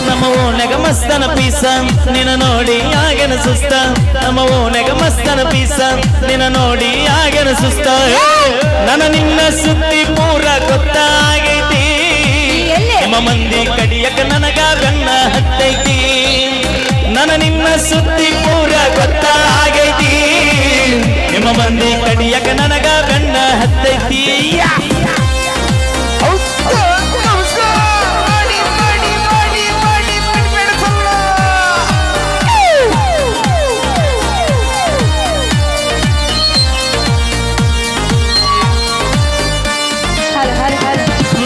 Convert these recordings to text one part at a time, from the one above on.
ನಮ್ಮ ಓಣೆಗ ಮಸ್ತನ ಪೀಸ ನಿನ್ನ ನೋಡಿ ಆಗನ ಸುಸ್ತ ನಮ್ಮ ಓಣೆಗ ಮಸ್ತನ ಪೀಸ ನಿನ್ನ ನೋಡಿ ಆಗನ ಸುಸ್ತ ನನ್ನ ನಿನ್ನ ಸುದ್ದಿ ಪೂರ ಗೊತ್ತಾಗೈತಿ ನಿಮ್ಮ ಮಂದಿ ಕಡಿಯಕ ನನಗ ಬೆನ್ನ ಹತ್ತೈತಿ ನನ್ನ ನಿನ್ನ ಸುದ್ದಿ ಪೂರ ಗೊತ್ತಾಗೈತಿ ನಿಮ್ಮ ಮಂದಿ ಕಡಿಯಕ ನನಗ ಬೆನ್ನ ಹತ್ತೈತಿ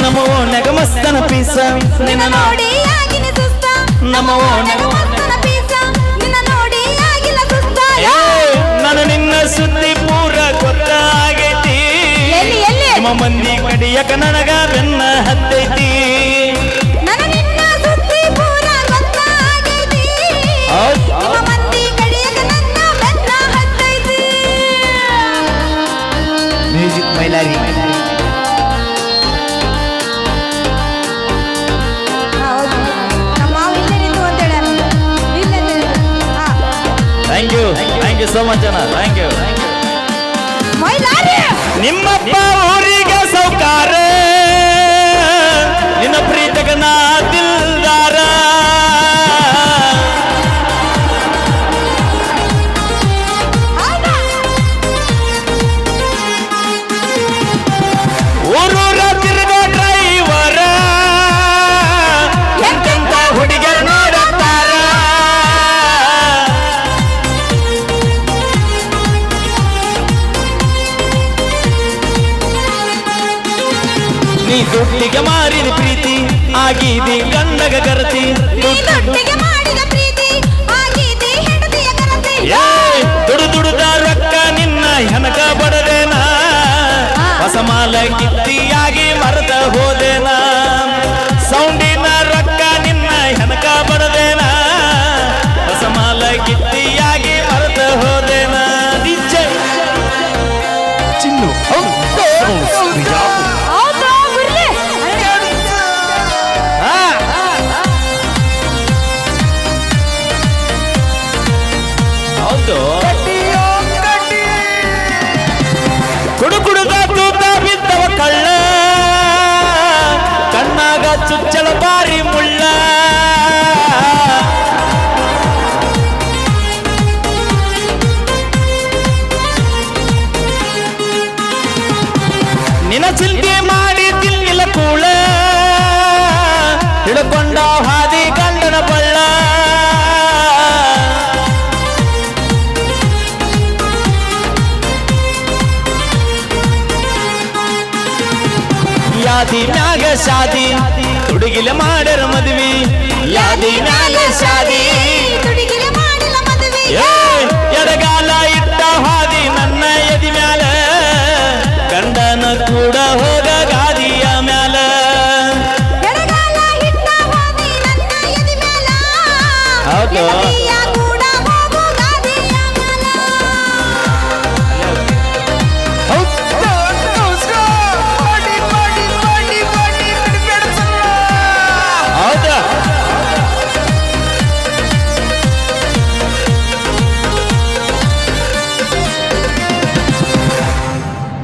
ನಮ್ಮ ಓಣೆಗ ಮಸ್ತನ ಪೀಸ ನಿನ್ನ ನೋಡಿ ಆಗಿನ ಸುಸ್ತ ನಮ್ಮ ಓಣೆಗ ಮಸ್ತನ ಪೀಸ ನಿನ್ನ ನೋಡಿ ಆಗಿನ ಸುಸ್ತ ನನ್ನ ನಿನ್ನ ಸುದ್ದಿ ಪೂರ ಗೊತ್ತಾಗೈತಿ ನಿಮ್ಮ ಮಂದಿ ಕಡಿಯಕ ನನಗ ಬೆನ್ನ ಹತ್ತೈತಿ ನನ್ನ ನಿನ್ನ ಸುದ್ದಿ ಪೂರ ಗೊತ್ತಾಗೈತಿ ನಿಮ್ಮ ಮಂದಿ ಕಡಿಯಕ ನನ್ನ ಬೆನ್ನ ಹತ್ತೈತಿ music Mailari Thank you so much Anna. Thank you. ನಿಮ್ಮಪ್ಪ ಊರಿಗೆ ಸೌಕಾರ ನಿನ್ನ ಪ್ರೀತಕ ನಾ ದಿಲ್ದಾರ ಊರೂರ ತಿರುಗೋ ಡ್ರೈವರ ಎಂತೆಂತ ಹುಡುಗರು ನೋಡುತ್ತಾರ ನೀ ದುಡ್ಡಿಗೆ ಮಾರಿದ ಪ್ರೀತಿ ಆಗಿದೆ ಗಂಡಗ ಗರತಿ ದುಡುದ ರೊಕ್ಕ ನಿನ್ನ ಹೆನಕ ಬಡದೇನ ಹೊಸ ಮಾಲ ಕಿತ್ತಿಯಾಗಿ ಮರದ ಹೋದೇನ ಸೌಂಡಿನ ರೊಕ್ಕ ನಿನ್ನ ಹೆನಕ ಬಡದೇನ ಹೊಸ ಮಾಲ ಕಿತ್ತಿಯಾಗಿ ಮರದ ಹೋದೇನ ಚಿನ್ನು ಕುಡುಕುಡುಗ ತೂತ ಬಿದ್ದವ ಕಳ್ಳ ಕಣ್ಣಾಗ ಚುಚ್ಚಳ ಬಾರಿ ಮುಳ್ಳ ನಿನ ಚಿಂತೆ ಮಾಡಿ ತಿನ್ನಿಲ್ಲ ಕೂಳ ಹಿಡ್ಕೊಂಡ ಹಾದಿ ಗಂಡನ ಬಳ್ಳ ಯಾದಿ ಮ್ಯಾಗ ಶಾದಿ ತುಡುಗಿಲೆ ಮಾಡರ ಮದುವೆ ಯಾದಿ ಮ್ಯಾಗ ಶಾದಿ ತುಡುಗಿಲೆ ಮಾಡಲ ಮದುವೆ ಎಡಗಾಲ ಇಟ್ಟ ಹಾದಿ ನನ್ನ ಎದಿ ಮ್ಯಾಲ ಗಂಡನ ಕೂಡ ಹೋಗ ಗಾದಿಯ ಮ್ಯಾಲ ಎಡಗಾಲ ಇಟ್ಟ ಹಾದಿ ನನ್ನ ಎದಿ ಮ್ಯಾಲ ಹೌದು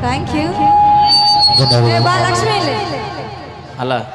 Thank you. Lexmi. Allah.